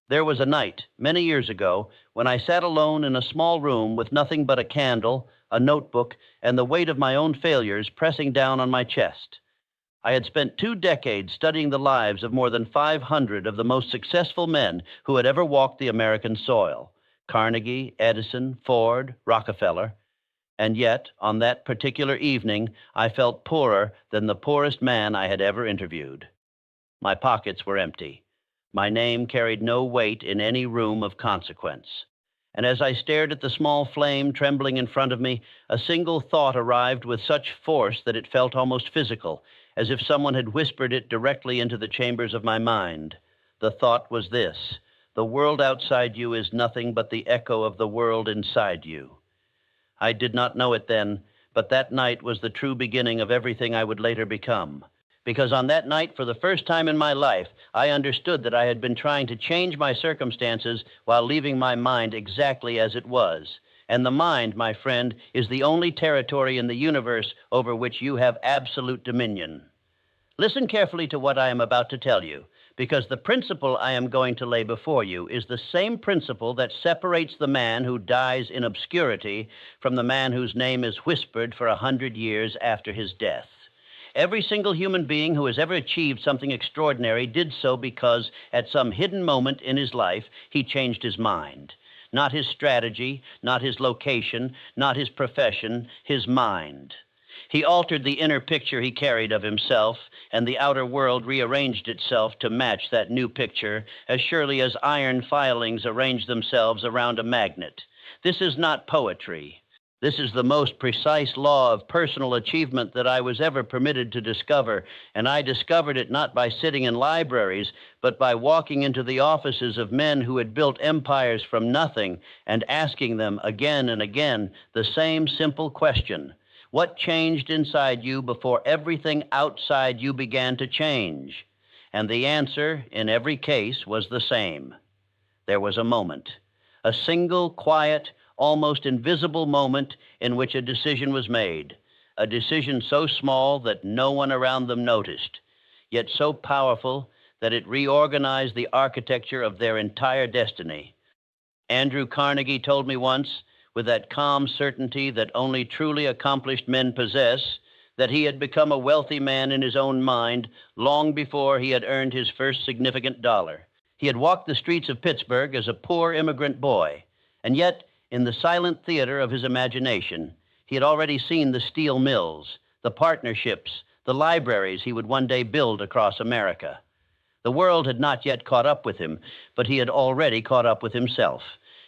There was a night, many years ago, when I sat alone in a small room with nothing but a candle, a notebook, and the weight of my own failures pressing down on my chest. I had spent 2 decades studying the lives of more than 500 of the most successful men who had ever walked the American soil: Carnegie, Edison, Ford, Rockefeller. And yet, on that particular evening, I felt poorer than the poorest man I had ever interviewed. My pockets were empty. My name carried no weight in any room of consequence. And as I stared at the small flame trembling in front of me, a single thought arrived with such force that it felt almost physical, as if someone had whispered it directly into the chambers of my mind. The thought was this: the world outside you is nothing but the echo of the world inside you. I did not know it then, but that night was the true beginning of everything I would later become. Because on that night, for the first time in my life, I understood that I had been trying to change my circumstances while leaving my mind exactly as it was. And the mind, my friend, is the only territory in the universe over which you have absolute dominion. Listen carefully to what I am about to tell you, because the principle I am going to lay before you is the same principle that separates the man who dies in obscurity from the man whose name is whispered for 100 years after his death. Every single human being who has ever achieved something extraordinary did so because, at some hidden moment in his life, he changed his mind. Not his strategy, not his location, not his profession, his mind. He altered the inner picture he carried of himself, and the outer world rearranged itself to match that new picture as surely as iron filings arrange themselves around a magnet. This is not poetry. This is the most precise law of personal achievement that I was ever permitted to discover, and I discovered it not by sitting in libraries, but by walking into the offices of men who had built empires from nothing and asking them again and again the same simple question: what changed inside you before everything outside you began to change? And the answer, in every case, was the same. There was a moment, a single, quiet, almost invisible moment in which a decision was made, a decision so small that no one around them noticed, yet so powerful that it reorganized the architecture of their entire destiny. Andrew Carnegie told me once, with that calm certainty that only truly accomplished men possess, that he had become a wealthy man in his own mind long before he had earned his first significant dollar. He had walked the streets of Pittsburgh as a poor immigrant boy, and yet, in the silent theater of his imagination, he had already seen the steel mills, the partnerships, the libraries he would one day build across America. The world had not yet caught up with him, but he had already caught up with himself.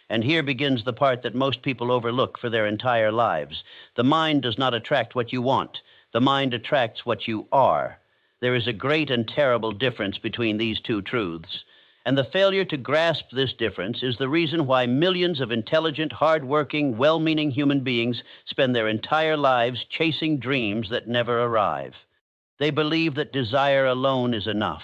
And here begins the part that most people overlook for their entire lives. The mind does not attract what you want. The mind attracts what you are. There is a great and terrible difference between these two truths. And the failure to grasp this difference is the reason why millions of intelligent, hard-working, well-meaning human beings spend their entire lives chasing dreams that never arrive. They believe that desire alone is enough.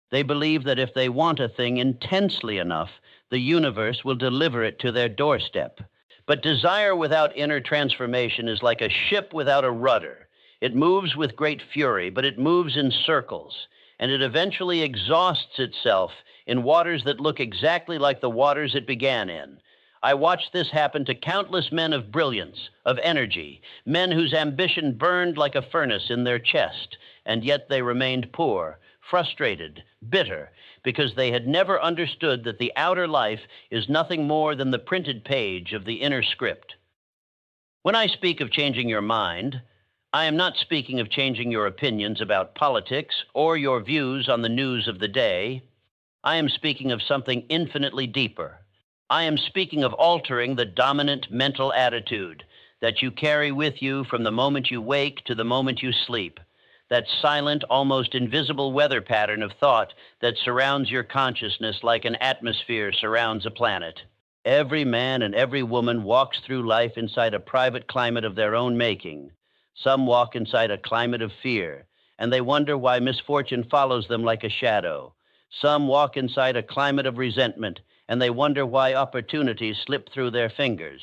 They believe that if they want a thing intensely enough, the universe will deliver it to their doorstep. But desire without inner transformation is like a ship without a rudder. It moves with great fury, but it moves in circles, and it eventually exhausts itself in waters that look exactly like the waters it began in. I watched this happen to countless men of brilliance, of energy, men whose ambition burned like a furnace in their chest, and yet they remained poor, frustrated, bitter, because they had never understood that the outer life is nothing more than the printed page of the inner script. When I speak of changing your mind, I am not speaking of changing your opinions about politics or your views on the news of the day. I am speaking of something infinitely deeper. I am speaking of altering the dominant mental attitude that you carry with you from the moment you wake to the moment you sleep, that silent, almost invisible weather pattern of thought that surrounds your consciousness like an atmosphere surrounds a planet. Every man and every woman walks through life inside a private climate of their own making. Some walk inside a climate of fear, and they wonder why misfortune follows them like a shadow. Some walk inside a climate of resentment, and they wonder why opportunities slip through their fingers.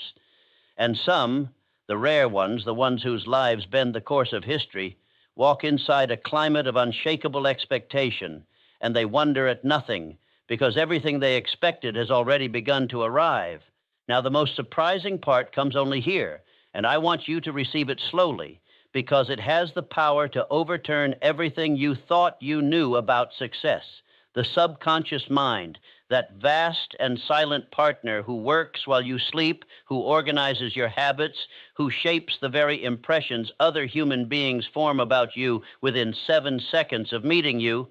And some, the rare ones, the ones whose lives bend the course of history, walk inside a climate of unshakable expectation, and they wonder at nothing because everything they expected has already begun to arrive. Now, the most surprising part comes only here, and I want you to receive it slowly, because it has the power to overturn everything you thought you knew about success. The subconscious mind, that vast and silent partner who works while you sleep, who organizes your habits, who shapes the very impressions other human beings form about you within 7 seconds of meeting you,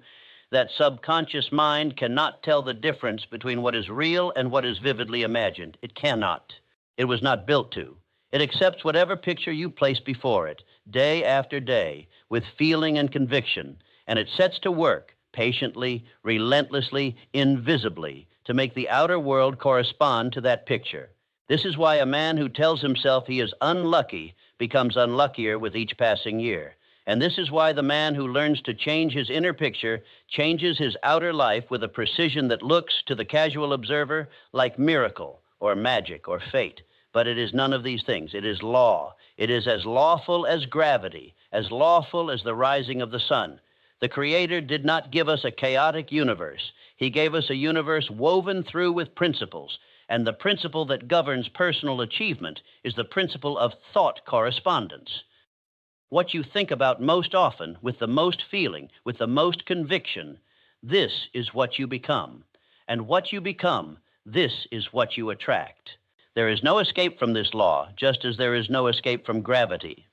that subconscious mind cannot tell the difference between what is real and what is vividly imagined. It cannot. It was not built to. It accepts whatever picture you place before it, day after day, with feeling and conviction, and it sets to work, patiently, relentlessly, invisibly, to make the outer world correspond to that picture. This is why a man who tells himself he is unlucky becomes unluckier with each passing year. And this is why the man who learns to change his inner picture changes his outer life with a precision that looks, to the casual observer, like miracle or magic or fate. But it is none of these things. It is law. It is as lawful as gravity, as lawful as the rising of the sun. The Creator did not give us a chaotic universe. He gave us a universe woven through with principles. And the principle that governs personal achievement is the principle of thought correspondence. What you think about most often, with the most feeling, with the most conviction, this is what you become. And what you become, this is what you attract. There is no escape from this law, just as there is no escape from gravity.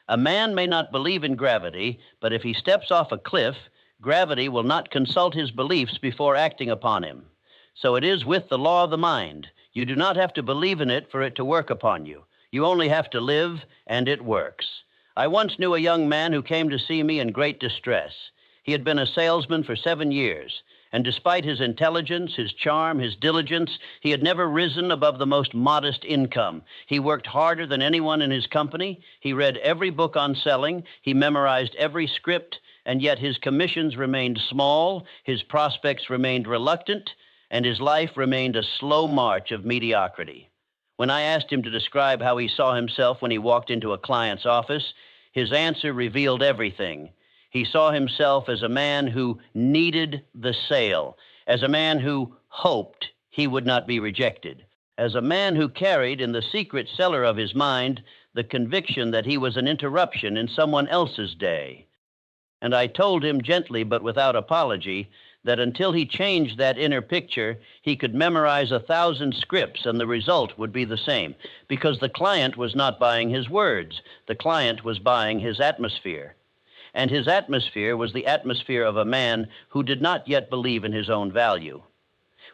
A man may not believe in gravity, but if he steps off a cliff, gravity will not consult his beliefs before acting upon him. So it is with the law of the mind. You do not have to believe in it for it to work upon you. You only have to live, and it works. I once knew a young man who came to see me in great distress. He had been a salesman for 7 years, and despite his intelligence, his charm, his diligence, he had never risen above the most modest income. He worked harder than anyone in his company. He read every book on selling. He memorized every script, and yet his commissions remained small, his prospects remained reluctant, and his life remained a slow march of mediocrity. When I asked him to describe how he saw himself when he walked into a client's office, his answer revealed everything. He saw himself as a man who needed the sale, as a man who hoped he would not be rejected, as a man who carried in the secret cellar of his mind the conviction that he was an interruption in someone else's day. And I told him gently but without apology that until he changed that inner picture, he could memorize 1,000 scripts and the result would be the same, because the client was not buying his words. The client was buying his atmosphere. And his atmosphere was the atmosphere of a man who did not yet believe in his own value.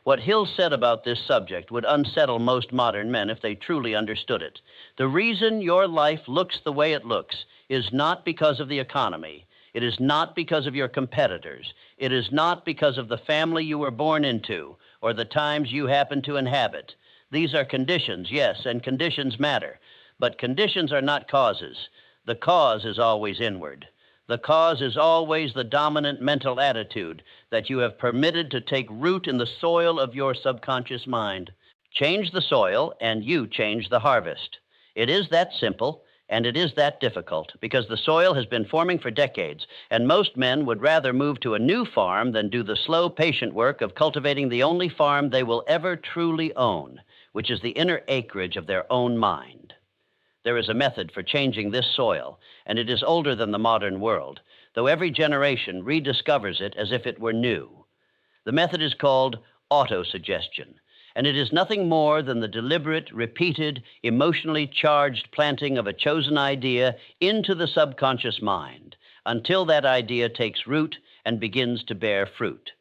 What Hill said about this subject would unsettle most modern men if they truly understood it. The reason your life looks the way it looks is not because of the economy. It is not because of your competitors. It is not because of the family you were born into or the times you happen to inhabit. These are conditions, yes, and conditions matter. But conditions are not causes. The cause is always inward. The cause is always the dominant mental attitude that you have permitted to take root in the soil of your subconscious mind. Change the soil, and you change the harvest. It is that simple. And it is that difficult because the soil has been forming for decades, and most men would rather move to a new farm than do the slow, patient work of cultivating the only farm they will ever truly own, which is the inner acreage of their own mind. There is a method for changing this soil, and it is older than the modern world, though every generation rediscovers it as if it were new. The method is called autosuggestion. And it is nothing more than the deliberate, repeated, emotionally charged planting of a chosen idea into the subconscious mind until that idea takes root and begins to bear fruit.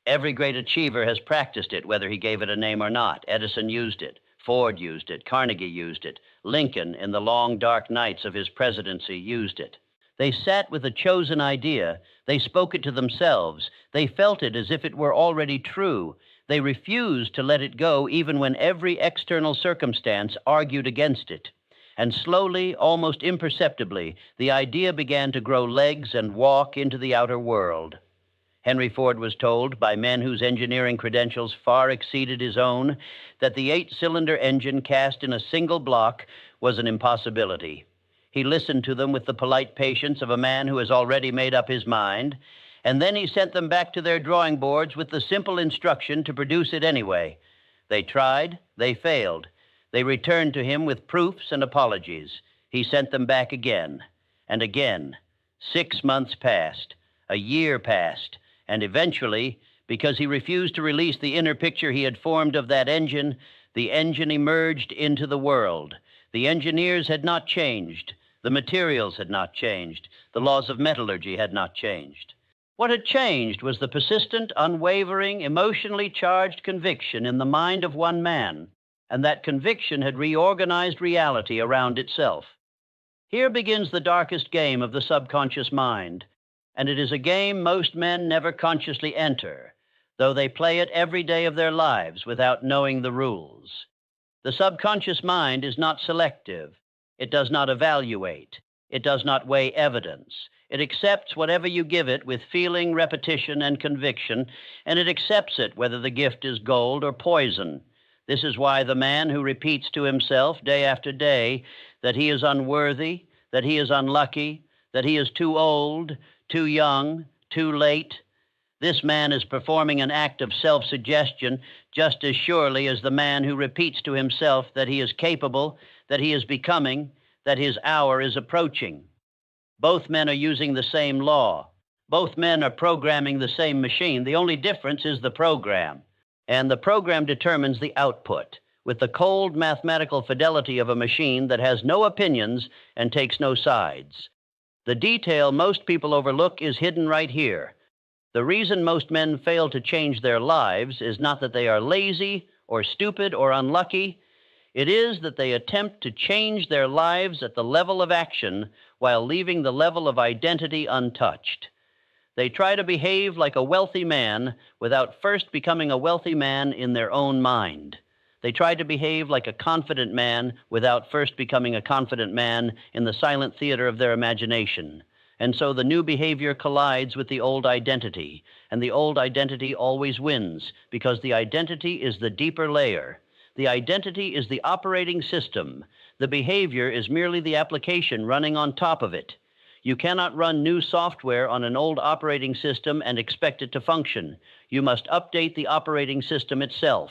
Every great achiever has practiced it, whether he gave it a name or not. Edison used it. Ford used it. Carnegie used it. Lincoln, in the long, dark nights of his presidency, used it. They sat with a chosen idea. They spoke it to themselves. They felt it as if it were already true. They refused to let it go even when every external circumstance argued against it. And slowly, almost imperceptibly, the idea began to grow legs and walk into the outer world. Henry Ford was told by men whose engineering credentials far exceeded his own that the 8-cylinder engine cast in a single block was an impossibility. He listened to them with the polite patience of a man who has already made up his mind, And then he sent them back to their drawing boards with the simple instruction to produce it anyway. They tried, they failed. They returned to him with proofs and apologies. He sent them back again and again. 6 months passed, a year passed, and eventually, because he refused to release the inner picture he had formed of that engine, the engine emerged into the world. The engineers had not changed. The materials had not changed. The laws of metallurgy had not changed. What had changed was the persistent, unwavering, emotionally charged conviction in the mind of one man, and that conviction had reorganized reality around itself. Here begins the darkest game of the subconscious mind, and it is a game most men never consciously enter, though they play it every day of their lives without knowing the rules. The subconscious mind is not selective. It does not evaluate. It does not weigh evidence. It accepts whatever you give it with feeling, repetition, and conviction, and it accepts it whether the gift is gold or poison. This is why the man who repeats to himself day after day that he is unworthy, that he is unlucky, that he is too old, too young, too late, this man is performing an act of self-suggestion just as surely as the man who repeats to himself that he is capable, that he is becoming, that his hour is approaching. Both men are using the same law. Both men are programming the same machine. The only difference is the program. And the program determines the output with the cold mathematical fidelity of a machine that has no opinions and takes no sides. The detail most people overlook is hidden right here. The reason most men fail to change their lives is not that they are lazy or stupid or unlucky. It is that they attempt to change their lives at the level of action while leaving the level of identity untouched. They try to behave like a wealthy man without first becoming a wealthy man in their own mind. They try to behave like a confident man without first becoming a confident man in the silent theater of their imagination. And so the new behavior collides with the old identity, and the old identity always wins because the identity is the deeper layer. The identity is the operating system. The behavior is merely the application running on top of it. You cannot run new software on an old operating system and expect it to function. You must update the operating system itself.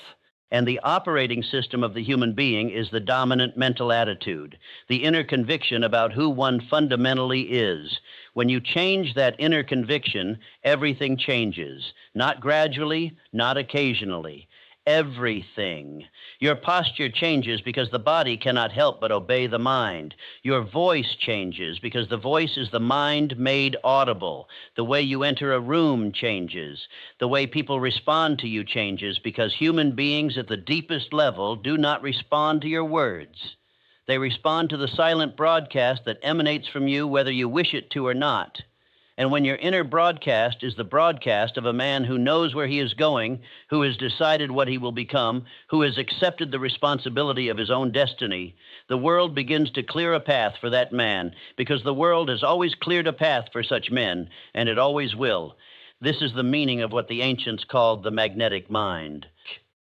And the operating system of the human being is the dominant mental attitude, the inner conviction about who one fundamentally is. When you change that inner conviction, everything changes, not gradually, not occasionally. Everything. Your posture changes because the body cannot help but obey the mind. Your voice changes because the voice is the mind made audible. The way you enter a room changes. The way people respond to you changes because human beings at the deepest level do not respond to your words. They respond to the silent broadcast that emanates from you whether you wish it to or not. And when your inner broadcast is the broadcast of a man who knows where he is going, who has decided what he will become, who has accepted the responsibility of his own destiny, the world begins to clear a path for that man, because the world has always cleared a path for such men, and it always will. This is the meaning of what the ancients called the magnetic mind.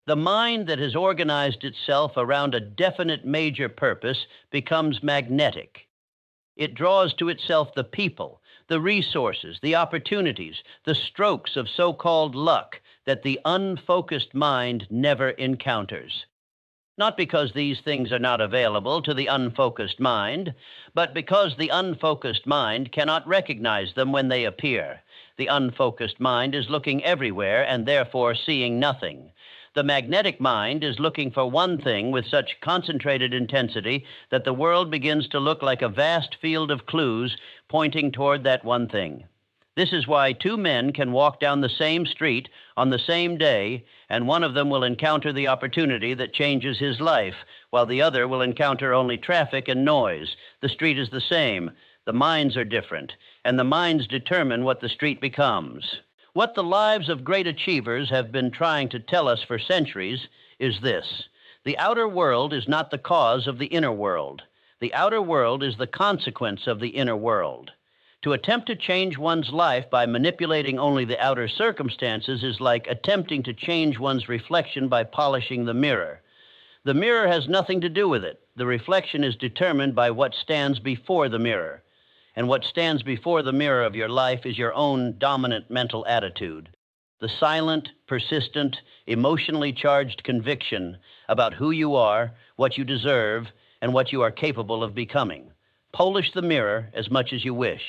The mind that has organized itself around a definite major purpose becomes magnetic. It draws to itself the people, the resources, the opportunities, the strokes of so-called luck that the unfocused mind never encounters. Not because these things are not available to the unfocused mind, but because the unfocused mind cannot recognize them when they appear. The unfocused mind is looking everywhere and therefore seeing nothing. The magnetic mind is looking for one thing with such concentrated intensity that the world begins to look like a vast field of clues pointing toward that one thing. This is why two men can walk down the same street on the same day, and one of them will encounter the opportunity that changes his life, while the other will encounter only traffic and noise. The street is the same. The minds are different, and the minds determine what the street becomes. What the lives of great achievers have been trying to tell us for centuries is this: the outer world is not the cause of the inner world. The outer world is the consequence of the inner world. To attempt to change one's life by manipulating only the outer circumstances is like attempting to change one's reflection by polishing the mirror. The mirror has nothing to do with it. The reflection is determined by what stands before the mirror. and what stands before the mirror of your life is your own dominant mental attitude. The silent, persistent, emotionally charged conviction about who you are, what you deserve, and what you are capable of becoming. Polish the mirror as much as you wish.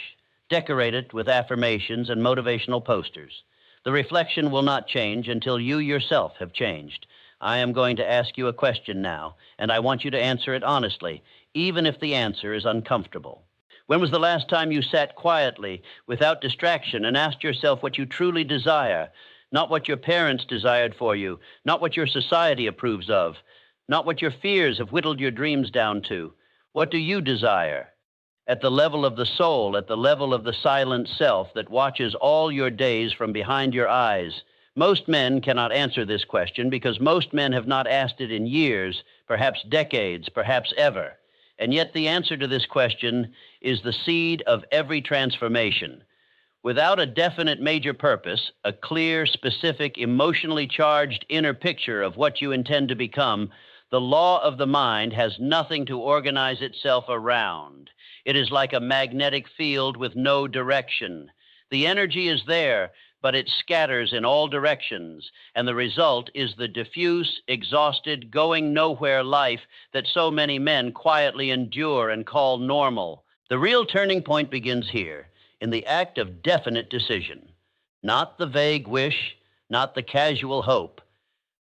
Decorate it with affirmations and motivational posters. The reflection will not change until you yourself have changed. I am going to ask you a question now, and I want you to answer it honestly, even if the answer is uncomfortable. When was the last time you sat quietly, without distraction, and asked yourself what you truly desire, not what your parents desired for you, not what your society approves of, not what your fears have whittled your dreams down to? What do you desire? At the level of the soul, at the level of the silent self that watches all your days from behind your eyes. Most men cannot answer this question because most men have not asked it in years, perhaps decades, perhaps ever. And yet the answer to this question is the seed of every transformation. Without a definite major purpose, a clear, specific, emotionally charged inner picture of what you intend to become, the law of the mind has nothing to organize itself around. It is like a magnetic field with no direction. The energy is there, but it scatters in all directions, and the result is the diffuse, exhausted, going nowhere life that so many men quietly endure and call normal. The real turning point begins here, in the act of definite decision. Not the vague wish, not the casual hope,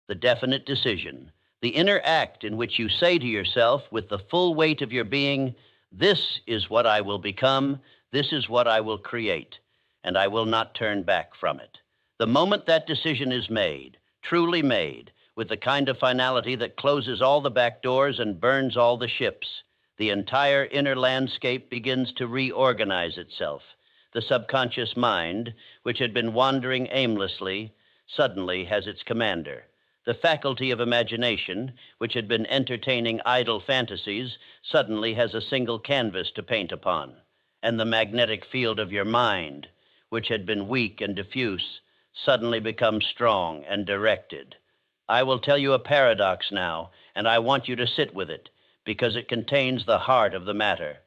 the definite decision. The inner act in which you say to yourself with the full weight of your being, "This is what I will become, this is what I will create, and I will not turn back from it." The moment that decision is made, truly made, with the kind of finality that closes all the back doors and burns all the ships, the entire inner landscape begins to reorganize itself. The subconscious mind, which had been wandering aimlessly, suddenly has its commander. The faculty of imagination, which had been entertaining idle fantasies, suddenly has a single canvas to paint upon. And the magnetic field of your mind, which had been weak and diffuse, suddenly becomes strong and directed. I will tell you a paradox now, and I want you to sit with it, because it contains the heart of the matter.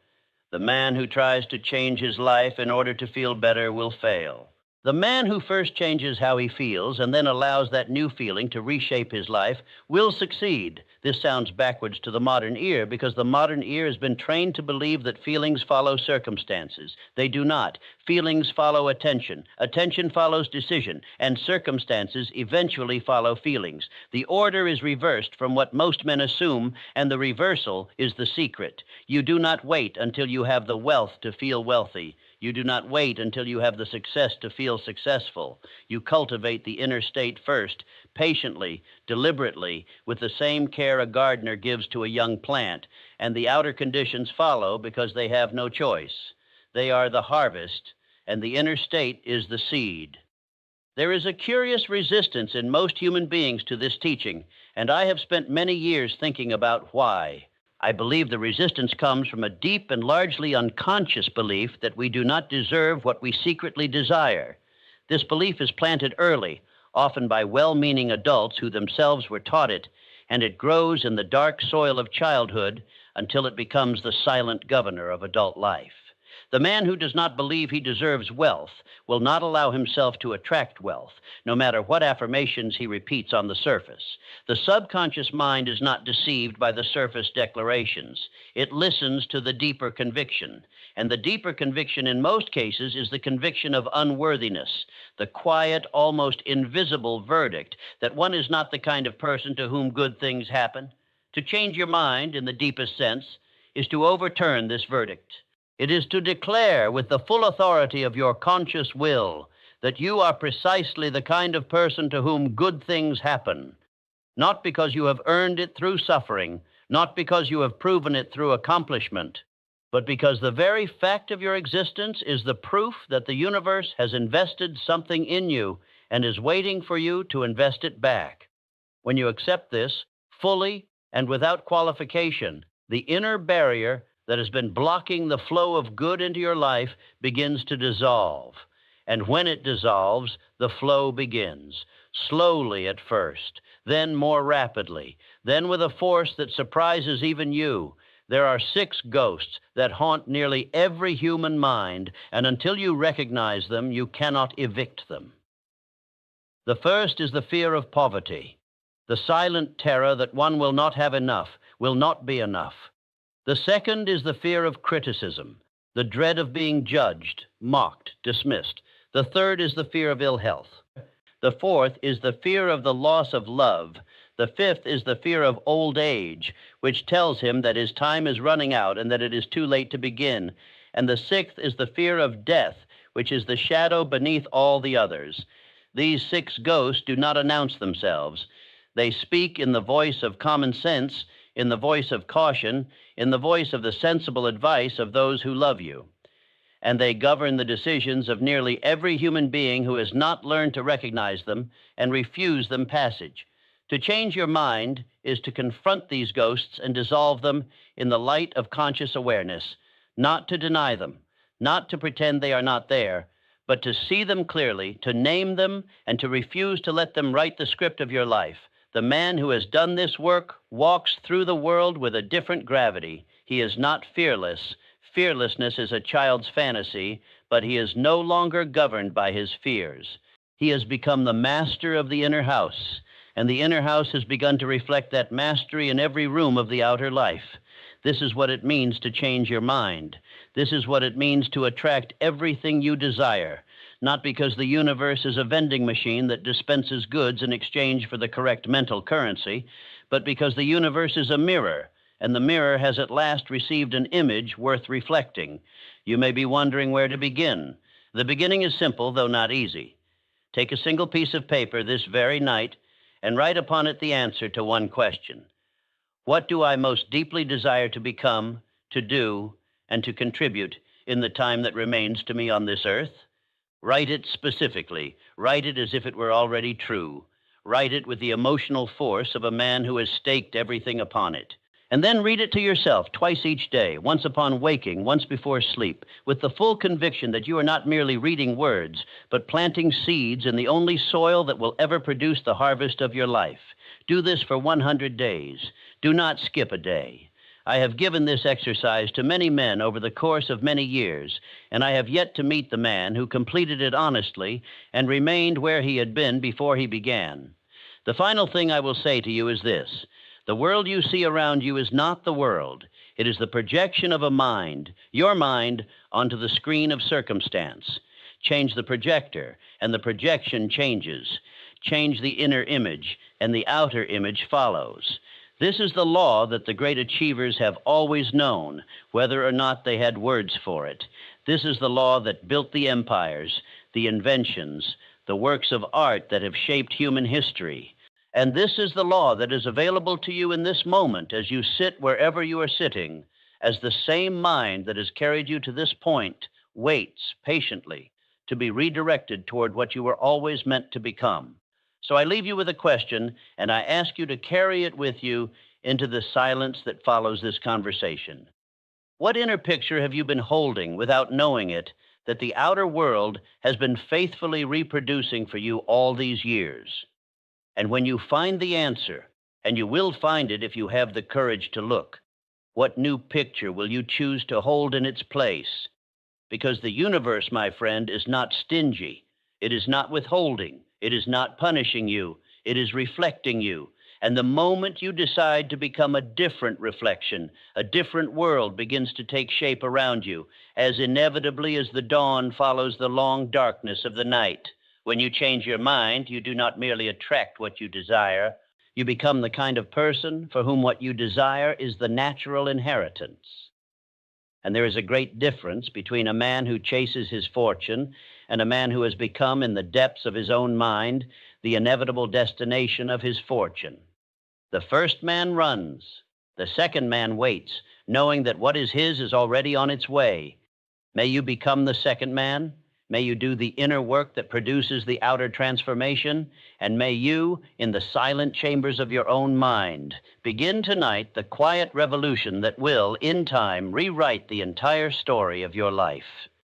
The man who tries to change his life in order to feel better will fail. The man who first changes how he feels and then allows that new feeling to reshape his life will succeed. This sounds backwards to the modern ear because the modern ear has been trained to believe that feelings follow circumstances. They do not. Feelings follow attention. Attention follows decision, and circumstances eventually follow feelings. The order is reversed from what most men assume, and the reversal is the secret. You do not wait until you have the wealth to feel wealthy. You do not wait until you have the success to feel successful. You cultivate the inner state first, patiently, deliberately, with the same care a gardener gives to a young plant, and the outer conditions follow because they have no choice. They are the harvest, and the inner state is the seed. There is a curious resistance in most human beings to this teaching, and I have spent many years thinking about why. I believe the resistance comes from a deep and largely unconscious belief that we do not deserve what we secretly desire. This belief is planted early, often by well-meaning adults who themselves were taught it, and it grows in the dark soil of childhood until it becomes the silent governor of adult life. The man who does not believe he deserves wealth will not allow himself to attract wealth, no matter what affirmations he repeats on the surface. The subconscious mind is not deceived by the surface declarations. It listens to the deeper conviction. And the deeper conviction in most cases is the conviction of unworthiness, the quiet, almost invisible verdict that one is not the kind of person to whom good things happen. To change your mind, in the deepest sense, is to overturn this verdict. It is to declare with the full authority of your conscious will that you are precisely the kind of person to whom good things happen, not because you have earned it through suffering, not because you have proven it through accomplishment, but because the very fact of your existence is the proof that the universe has invested something in you and is waiting for you to invest it back. When you accept this fully and without qualification, the inner barrier that has been blocking the flow of good into your life begins to dissolve. And when it dissolves, the flow begins, slowly at first, then more rapidly, then with a force that surprises even you. There are 6 ghosts that haunt nearly every human mind, and until you recognize them, you cannot evict them. The first is the fear of poverty, the silent terror that one will not have enough, will not be enough. The second is the fear of criticism, the dread of being judged, mocked, dismissed. The third is the fear of ill health. The fourth is the fear of the loss of love. The fifth is the fear of old age, which tells him that his time is running out and that it is too late to begin. And the sixth is the fear of death, which is the shadow beneath all the others. These 6 ghosts do not announce themselves. They speak in the voice of common sense, in the voice of caution, in the voice of the sensible advice of those who love you. And they govern the decisions of nearly every human being who has not learned to recognize them and refuse them passage. To change your mind is to confront these ghosts and dissolve them in the light of conscious awareness, not to deny them, not to pretend they are not there, but to see them clearly, to name them, and to refuse to let them write the script of your life. The man who has done this work walks through the world with a different gravity. He is not fearless. Fearlessness is a child's fantasy, but he is no longer governed by his fears. He has become the master of the inner house, and the inner house has begun to reflect that mastery in every room of the outer life. This is what it means to change your mind. This is what it means to attract everything you desire, not because the universe is a vending machine that dispenses goods in exchange for the correct mental currency, but because the universe is a mirror, and the mirror has at last received an image worth reflecting. You may be wondering where to begin. The beginning is simple, though not easy. Take a single piece of paper this very night and write upon it the answer to one question. What do I most deeply desire to become, to do, and to contribute in the time that remains to me on this earth? Write it specifically. Write it as if it were already true. Write it with the emotional force of a man who has staked everything upon it. And then read it to yourself twice each day, once upon waking, once before sleep, with the full conviction that you are not merely reading words, but planting seeds in the only soil that will ever produce the harvest of your life. Do this for 100 days. Do not skip a day. I have given this exercise to many men over the course of many years, and I have yet to meet the man who completed it honestly and remained where he had been before he began. The final thing I will say to you is this. The world you see around you is not the world. It is the projection of a mind, your mind, onto the screen of circumstance. Change the projector, and the projection changes. Change the inner image, and the outer image follows. This is the law that the great achievers have always known, whether or not they had words for it. This is the law that built the empires, the inventions, the works of art that have shaped human history. And this is the law that is available to you in this moment as you sit wherever you are sitting, as the same mind that has carried you to this point waits patiently to be redirected toward what you were always meant to become. So I leave you with a question, and I ask you to carry it with you into the silence that follows this conversation. What inner picture have you been holding without knowing it that the outer world has been faithfully reproducing for you all these years? And when you find the answer, and you will find it if you have the courage to look, what new picture will you choose to hold in its place? Because the universe, my friend, is not stingy. It is not withholding. It is not punishing you. It is reflecting you. And the moment you decide to become a different reflection, a different world begins to take shape around you, as inevitably as the dawn follows the long darkness of the night. When you change your mind, you do not merely attract what you desire. You become the kind of person for whom what you desire is the natural inheritance. And there is a great difference between a man who chases his fortune and a man who has become, in the depths of his own mind, the inevitable destination of his fortune. The first man runs. The second man waits, knowing that what is his is already on its way. May you become the second man. May you do the inner work that produces the outer transformation, and may you, in the silent chambers of your own mind, begin tonight the quiet revolution that will, in time, rewrite the entire story of your life.